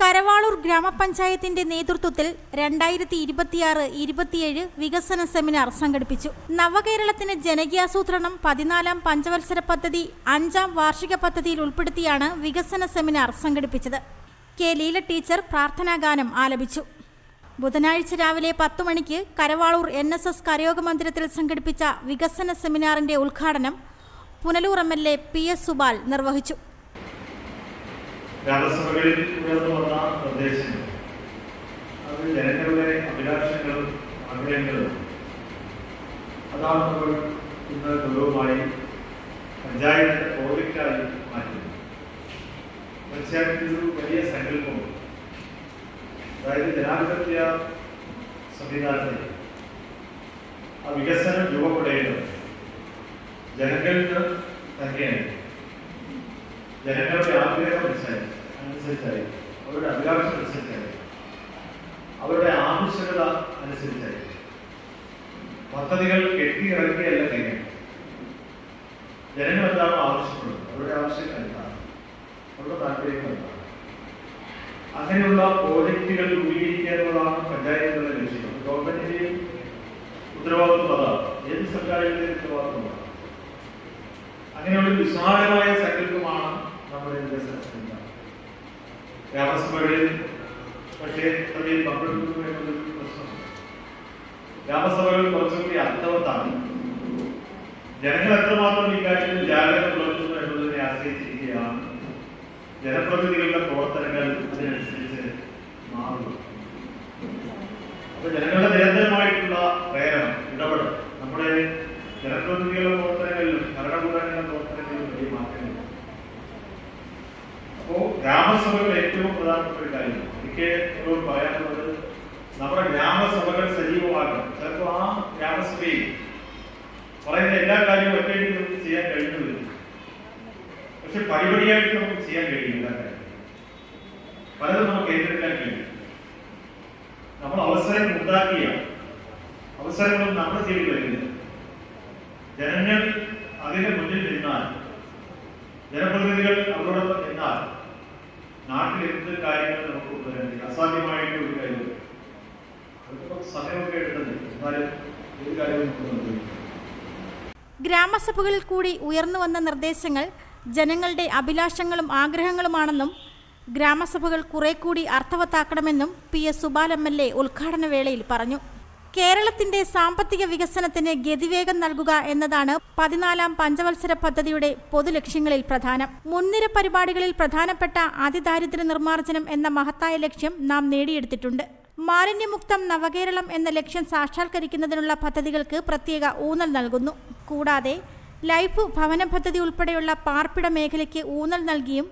കരവാളൂർ ഗ്രാമപഞ്ചായത്തിന്റെ നേതൃത്വത്തിൽ 2026-27 വികസന സെമിനാർ സംഘടിപ്പിച്ചു. നവകേരളത്തിന് ജനകീയാസൂത്രണം 14-ാം പഞ്ചവത്സര പദ്ധതി 5-ാം വാർഷിക പദ്ധതിയിൽ ഉൾപ്പെടുത്തിയാണ് വികസന സെമിനാർ സംഘടിപ്പിച്ചത്. കെ ലീല ടീച്ചർ പ്രാർത്ഥനാഗാനം ആലപിച്ചു. ബുധനാഴ്ച രാവിലെ 10 മണിക്ക് കരവാളൂർ NSS കരയോഗ മന്ദിരത്തിൽ സംഘടിപ്പിച്ച വികസന സെമിനാറിന്റെ ഉദ്ഘാടനം പുനലൂർ MLA PS സുബാൽ നിർവഹിച്ചു. ഗ്രാമസഭകളിൽ ഉയർന്നു വന്ന നിർദ്ദേശങ്ങൾ അത് ജനങ്ങളുടെ അഭിലാഷങ്ങളും ആഗ്രഹങ്ങളും അതാണ് നമ്മൾ ഇന്ന് ഗൗരവമായി പഞ്ചായത്ത് പ്രോജക്റ്റായി മാറ്റുന്നത്. തീർച്ചയായിട്ടും ഒരു വലിയ സങ്കല്പമുണ്ട്. അതായത് ജനാധിപത്യ സംവിധാനത്തിൽ ആ വികസനം രൂപപ്പെടേണ്ടത് ജനങ്ങൾക്ക് തന്നെയാണ്. ജനങ്ങളുടെ ആഗ്രഹം അനുസരിച്ചായി, അവരുടെ അഭിലാഷം അനുസരിച്ചായി, അവരുടെ ആവശ്യകത അനുസരിച്ചായി പദ്ധതികൾ കെട്ടിയിറക്കിയല്ല കഴിഞ്ഞു. ജനങ്ങൾ എന്താണോ ആവശ്യപ്പെടുന്നത്, അവരുടെ ആവശ്യങ്ങൾ എന്താണ്, അവരുടെ താല്പര്യങ്ങൾ എന്താണ്, അങ്ങനെയുള്ള പ്രോജക്റ്റുകൾ രൂപീകരിക്കുക എന്നുള്ളതാണ് പഞ്ചായത്തുകളുടെ ലക്ഷ്യം. ഗവൺമെന്റിന്റെയും ഉത്തരവാദിത്വം അതാണ്, ഏത് സർക്കാരിന്റെയും ഉത്തരവാദിത്വമാണ്. അങ്ങനെയുള്ള വിശാലമായ സങ്കല്പമാണ് നമ്മുടെ വികസന സെമിനാർ. ഗ്രാമസഭകളിൽ പക്ഷേ അതിൽ പങ്കെടുക്കുന്നു എന്നൊരു പ്രശ്നമുണ്ട്. ഗ്രാമസഭകൾ കുറച്ചുകൂടി അർത്ഥവത്താണ്. ജനങ്ങൾ എത്രമാത്രം ഇക്കാര്യത്തിൽ ജാഗ്രത പുലർത്തുന്നു എന്നുള്ളതിനെ ആശ്രയിച്ചിരിക്കുകയാണ് ജനപ്രതിനിധികളുടെ പ്രവർത്തനങ്ങൾ അതിനനുസരിച്ച് മാറുന്നു. അപ്പൊ ജനങ്ങളുടെ നിരന്തരമായിട്ടുള്ള പ്രേരണ, ഇടപെടൽ നമ്മുടെ ജനപ്രതിനിധികളുടെ പ്രവർത്തനങ്ങളിലും ഭരണകൂടങ്ങളുടെ പ്രവർത്തനങ്ങളിലും വലിയ മാറ്റങ്ങൾ. അപ്പോ ഗ്രാമസഭകൾ ഏറ്റവും പ്രധാനപ്പെട്ട ഒരു കാര്യമാണ്. എനിക്ക് നിങ്ങളോട് പറയാനുള്ളത്, നമ്മുടെ ഗ്രാമസഭകൾ സജീവമാകണം. ചിലപ്പോൾ ആ ഗ്രാമസഭയിൽ പറയുന്ന എല്ലാ കാര്യവും ഒറ്റയ്ക്ക് നമുക്ക് ചെയ്യാൻ കഴിയുന്നില്ല. പക്ഷെ പടിപടിയായിട്ട് നമുക്ക് ചെയ്യാൻ കഴിയും. എല്ലാ കാര്യവും പലതും നമുക്ക് ഏറ്റെടുക്കാൻ കഴിയും. നമ്മൾ അവസരങ്ങൾ ഉണ്ടാക്കിയ അവസരങ്ങളും നമ്മുടെ ചെയ്ത് വരുന്നത് ജനങ്ങൾ അതിന് മുന്നിൽ നിന്നാൽ, ജനപ്രതിനിധികൾ അവരോടൊപ്പം നിന്നാൽ നാട്ടിൽ എന്ത് കാര്യങ്ങൾ നമുക്ക് കൊണ്ടുവരാൻ കഴിയും. അസാധ്യമായിട്ട് ഒരു കാര്യം അതൊക്കെ സമയമൊക്കെ എടുത്തത്, എന്നാലും ഒരു കാര്യവും നമുക്ക് കൊണ്ടുവരും. ഗ്രാമസഭകളിൽ കൂടി ഉയർന്നു വന്ന നിർദ്ദേശങ്ങൾ ജനങ്ങളുടെ അഭിലാഷങ്ങളും ആഗ്രഹങ്ങളുമാണെന്നും ഗ്രാമസഭകൾ കുറെ കൂടി അർത്ഥവത്താക്കണമെന്നും PS സുബാൽ MLA ഉദ്ഘാടന വേളയിൽ പറഞ്ഞു. കേരളത്തിന്റെ സാമ്പത്തിക വികസനത്തിന് ഗതിവേഗം നൽകുക എന്നതാണ് 14-ാം പഞ്ചവത്സര പദ്ധതിയുടെ പൊതുലക്ഷ്യങ്ങളിൽ പ്രധാനം. മുൻനിര പരിപാടികളിൽ പ്രധാനപ്പെട്ട അതിദാരിദ്ര്യ നിർമ്മാർജ്ജനം എന്ന മഹത്തായ ലക്ഷ്യം നാം നേടിയെടുത്തിട്ടുണ്ട്. മാലിന്യമുക്തം നവകേരളം എന്ന ലക്ഷ്യം സാക്ഷാത്കരിക്കുന്നതിനുള്ള പദ്ധതികൾക്ക് പ്രത്യേക ഊന്നൽ നൽകുന്നു. കൂടാതെ ലൈഫ് ഭവന പദ്ധതി ഉൾപ്പെടെയുള്ള പാർപ്പിട മേഖലയ്ക്ക് ഊന്നൽ നൽകിയും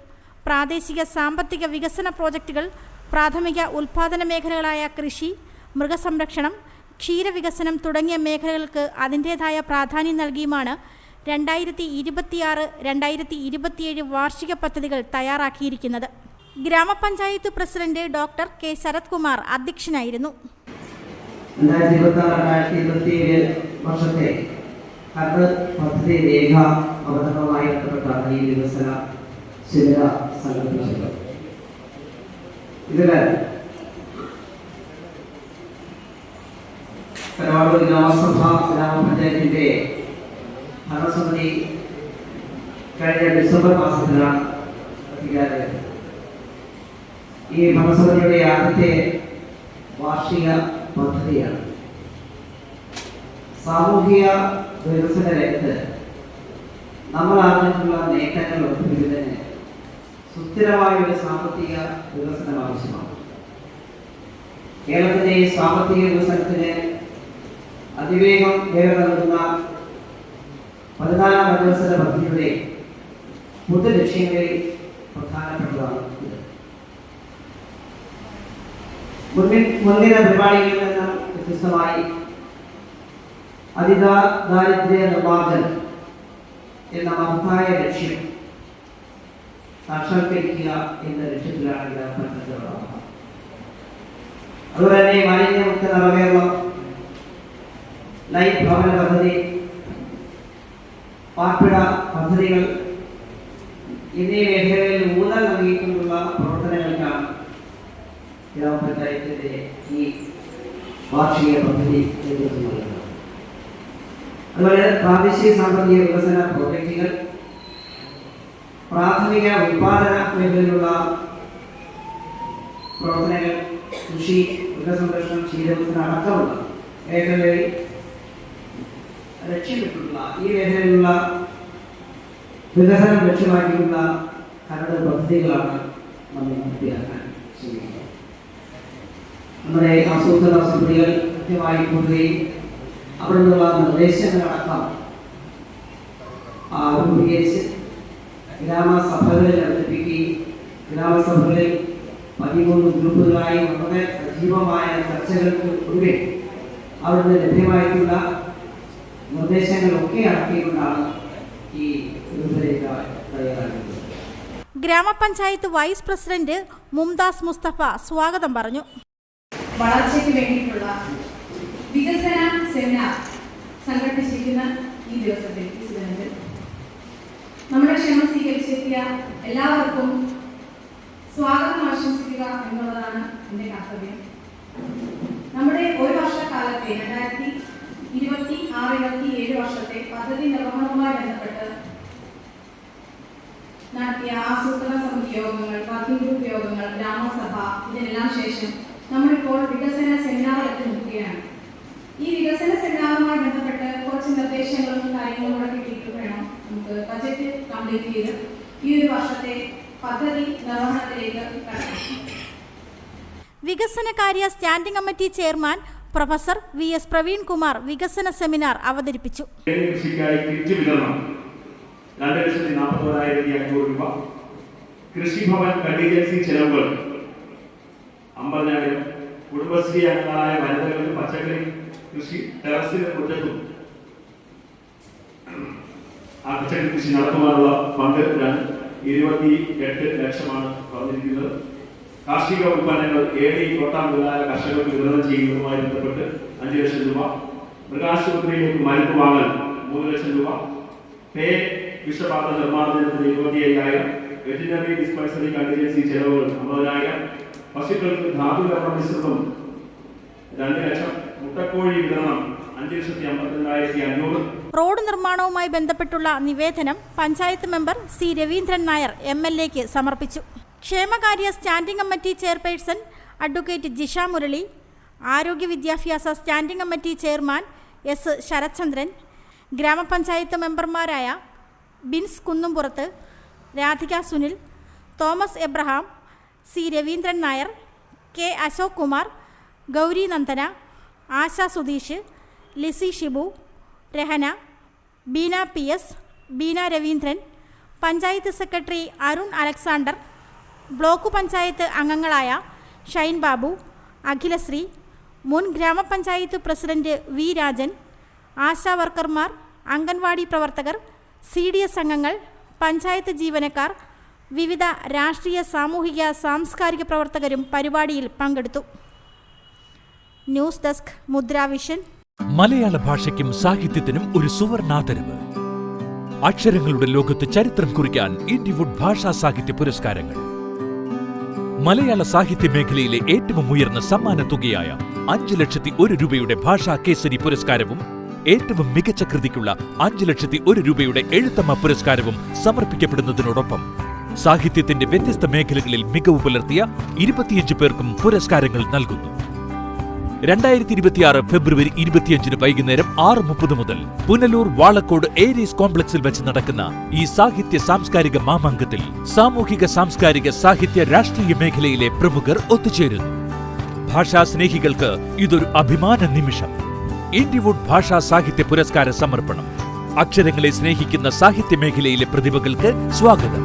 പ്രാദേശിക സാമ്പത്തിക വികസന പ്രോജക്റ്റുകൾ പ്രാഥമിക ഉൽപാദന മേഖലകളായ കൃഷി, മൃഗസംരക്ഷണം, ക്ഷീരവികസനം തുടങ്ങിയ മേഖലകൾക്ക് അതിൻ്റേതായ പ്രാധാന്യം നൽകിയുമാണ് 2026-2027 വാർഷിക പദ്ധതികൾ തയ്യാറാക്കിയിരിക്കുന്നത്. ഗ്രാമപഞ്ചായത്ത് president doctor K Sharath Kumar അധ്യക്ഷനായിരുന്നു. 2026-2027 വർഷത്തെ കർമ്മ പദ്ധതി രേഖ അവതരണവുമായി ബന്ധപ്പെട്ടാണ് ഈ വികസന സെമിനാർ സംഘടിപ്പിച്ചത്. ഇതിൽ കരവാളൂർ ഗ്രാമപഞ്ചായത്തിന്റെ ഭരണസമിതി കഴിഞ്ഞ ഡിസംബർ മാസത്തിലാണ് അധികാരം. ഈ ഭരണസമിതിയുടെ ആദ്യത്തെ വാർഷിക പദ്ധതിയാണ്. സാമൂഹിക വികസന രംഗത്ത് നമ്മൾ ആർജിച്ചിട്ടുള്ള നേട്ടങ്ങൾ വർദ്ധിപ്പിക്കുന്നതിന് സുസ്ഥിരമായ ഒരു സാമ്പത്തിക വികസനം ആവശ്യമാണ്. കേരളത്തിന്റെ സാമ്പത്തിക വികസനത്തിന് അതിവേഗം വേഗം നൽകുന്ന 14-ാം പഞ്ചവത്സര പദ്ധതിയുടെ പൊതു ലക്ഷ്യങ്ങളിൽ പ്രധാനപ്പെട്ട മുൻനിര പരിപാടികളിൽ നിന്നും വ്യത്യസ്തമായി അതിദാരിദ്ര്യ നിർമ്മാർജ്ജനം എന്ന മഹത്തായ ലക്ഷ്യം സാക്ഷാത്കരിക്കുക എന്ന ലക്ഷ്യത്തിലാണ് ഇത് നടത്തുന്നത്. അതുപോലെ തന്നെ മാലിന്യമുക്ത നവകേരളം, ലൈഫ് ഭവന പദ്ധതി, പാർപ്പിട പദ്ധതികൾ എന്നീ മേഖലകളിൽ ഊന്നൽ നൽകിയിട്ടുള്ള പ്രവർത്തനങ്ങൾക്കാണ് ഗ്രാമപഞ്ചായത്തിന്റെ ഈ വാർഷിക പദ്ധതി നേതൃത്വം നൽകുന്നത്. അതുപോലെ പ്രാദേശിക സാമ്പത്തിക വികസന പ്രോജക്റ്റുകൾ, പ്രാഥമിക ഉൽപാദന മേഖലയിലുള്ള പ്രവർത്തനങ്ങൾ, കൃഷി, മൃഗസംരക്ഷണം, ക്ഷീരവികസനം അടക്കമുള്ള മേഖലകളിൽ ലക്ഷ്യമിട്ടുള്ള ഈ മേഖലയിലുള്ള വികസനം ലക്ഷ്യമാക്കിയുള്ള കരട് പദ്ധതികളാണ് നമ്മൾ നടപ്പിലാക്കാൻ ശ്രമിക്കുന്നത്. നമ്മുടെ ആസൂത്രണ സമിതികൾ കൃത്യമായി കൂടുകയും അവിടെ നിന്നുള്ള നിർദ്ദേശങ്ങളടക്കം രൂപീകരിച്ച് ഗ്രാമസഭകളിൽ അവതരിപ്പിക്കുകയും ഗ്രാമസഭകളിൽ 13 ഗ്രൂപ്പുകളായി വളരെ സജീവമായ ചർച്ചകൾക്ക് ഒടുവിൽ അവിടുന്ന് ലഭ്യമായിട്ടുള്ള നിർദ്ദേശങ്ങളൊക്കെ അടക്കിക്കൊണ്ടാണ് ഈ രൂപരേഖ തയ്യാറാക്കുന്നത്. ഗ്രാമപഞ്ചായത്ത് വൈസ് പ്രസിഡന്റ് മുംതാസ് മുസ്തഫ സ്വാഗതം പറഞ്ഞു. വളർച്ചയ്ക്ക് വേണ്ടിയിട്ടുള്ള വികസന സെമിനാർ സംഘടിപ്പിച്ചിരിക്കുന്ന ഈ ദിവസത്തിൽ നമ്മുടെ ക്ഷണം സ്വീകരിച്ചെത്തിയ എല്ലാവർക്കും സ്വാഗതം ആശംസിക്കുക എന്നുള്ളതാണ് എൻ്റെ കർത്തവ്യം. നമ്മുടെ ഒരു വർഷക്കാലത്തെ 2026-27 വർഷത്തെ പദ്ധതി നിർവഹണവുമായി ബന്ധപ്പെട്ട് നടത്തിയ ആസൂത്രണ സമിതി യോഗങ്ങൾ, വർക്കിംഗ് ഗ്രൂപ്പ് യോഗങ്ങൾ, ഗ്രാമസഭ, ഇതിനെല്ലാം ശേഷം നമ്മളിപ്പോൾ വികസന സെമിനാറിൽ എത്തി നിൽക്കുകയാണ്. ഈ വികസന സെമിനാറുമായി ബന്ധപ്പെട്ട് കുറച്ച് നിർദ്ദേശങ്ങളും കാര്യങ്ങളും കൂടെ കിട്ടിയിട്ട് വേണം നമുക്ക് ബജറ്റ് കംപ്ലീറ്റ് ചെയ്ത് ഈ ഒരു വർഷത്തെ പദ്ധതി നിർവഹണത്തിലേക്ക് കടക്കാം. വികസനകാര്യ standing committee chairman professor VS Praveen Kumar വികസന സെമിനാർ അവതരിപ്പിച്ചു. കൃഷിക്കായി കിറ്റ് വിതരണം 2,41,500 രൂപ, കൃഷിഭവൻ കണ്ടിജൻസി ചെലവുകൾ 50,000, കുടുംബശ്രീ അംഗങ്ങളായ വനിതകൾക്ക് പച്ചക്കറി കൃഷി ടെറസിന് മുറ്റത്തും ആ പച്ചക്കറി കൃഷി നടത്തുവാനുള്ള ഫണ്ട് 28 ലക്ഷമാണ് പറഞ്ഞിരിക്കുന്നത്. കാർഷിക ഉൽപ്പന്നങ്ങൾ AD കോട്ട മുതലായ കർഷകർക്ക് വിതരണം ചെയ്യുന്നതുമായി ബന്ധപ്പെട്ട് 5 ലക്ഷം രൂപ, മൃഗാശുപത്രിയിലേക്ക് മരുന്ന് വാങ്ങൽ 3 ലക്ഷം രൂപ, പേ വിഷബാധ നിർമ്മാർജ്ജനത്തിന് 25,000, വെറ്റിനറി ഡിസ്പെൻസറി കണ്ടിജൻസി ചെലവുകൾ 50,000, പശുക്കൾക്ക് ധാതുലവണ മിശ്രിതം 2 ലക്ഷം, മുട്ടക്കോഴി വിതരണം 5,52,500. റോഡ് നിർമ്മാണവുമായി ബന്ധപ്പെട്ടുള്ള നിവേദനം പഞ്ചായത്ത് മെമ്പർ C രവീന്ദ്രൻ നായർ MLAക്ക് സമർപ്പിച്ചു. ക്ഷേമകാര്യ standing committee chairperson advocate Jisha Murali, ആരോഗ്യ വിദ്യാഭ്യാസ standing committee chairman S Sarathchandran, ഗ്രാമപഞ്ചായത്ത് മെമ്പർമാരായ Bins Kunnumpurath, Radhika Sunil, Thomas Abraham, C Raveendran Nair, K Ashok Kumar, Gauri Nandana, Asha Sudheesh, Lissy Shibu, Rahana, Beena PS, Beena Raveendran, panchayat secretary Arun Alexander, block panchayat അംഗങ്ങളായ ഷൈൻ ബാബു, അഖിലശ്രീ, മുൻ ഗ്രാമപഞ്ചായത്ത് പ്രസിഡന്റ് V രാജൻ, ആശാ വർക്കർമാർ, അംഗൻവാടി പ്രവർത്തകർ, CDS അംഗങ്ങൾ, പഞ്ചായത്ത് ജീവനക്കാർ, വിവിധ രാഷ്ട്രീയ, സാമൂഹിക, സാംസ്കാരിക പ്രവർത്തകരും പരിപാടിയിൽ പങ്കെടുത്തു. News desk Mudravision. മലയാള ഭാഷയ്ക്കും സാഹിത്യത്തിനും ഒരു സുവർണാദരവ്. അക്ഷരങ്ങളുടെ ലോകത്ത് ചരിത്രം കുറിക്കാൻ ഇൻഡിവുഡ് ഭാഷാ സാഹിത്യ പുരസ്കാരങ്ങൾ. മലയാള സാഹിത്യ മേഖലയിലെ ഏറ്റവും ഉയർന്ന സമ്മാന തുകയായ 5,01,000 രൂപയുടെ ഭാഷാ കേസരി പുരസ്കാരവും ഏറ്റവും മികച്ച കൃതിക്കുള്ള 5,01,000 രൂപയുടെ എഴുത്തമ്മ പുരസ്കാരവും സമർപ്പിക്കപ്പെടുന്നതിനോടൊപ്പം സാഹിത്യത്തിന്റെ വ്യത്യസ്ത മേഖലകളിൽ മികവ് പുലർത്തിയ 25 പേർക്കും പുരസ്കാരങ്ങൾ നൽകുന്നു. 2026 ഫെബ്രുവരി 25 വൈകുന്നേരം 6:30 മുതൽ പുനലൂർ വാളക്കോട് ഏരീസ് കോംപ്ലക്സിൽ വെച്ച് നടക്കുന്ന ഈ സാഹിത്യ സാംസ്കാരിക മാമാങ്കത്തിൽ സാമൂഹിക, സാംസ്കാരിക, സാഹിത്യ, രാഷ്ട്രീയ മേഖലയിലെ പ്രമുഖർ ഒത്തുചേരുന്നു. ഭാഷാ സ്നേഹികൾക്ക് ഇതൊരു അഭിമാന നിമിഷം. ഇൻഡിവുഡ് ഭാഷാ സാഹിത്യ പുരസ്കാര സമർപ്പണം. അക്ഷരങ്ങളെ സ്നേഹിക്കുന്ന സാഹിത്യ മേഖലയിലെ പ്രതിഭകൾക്ക് സ്വാഗതം.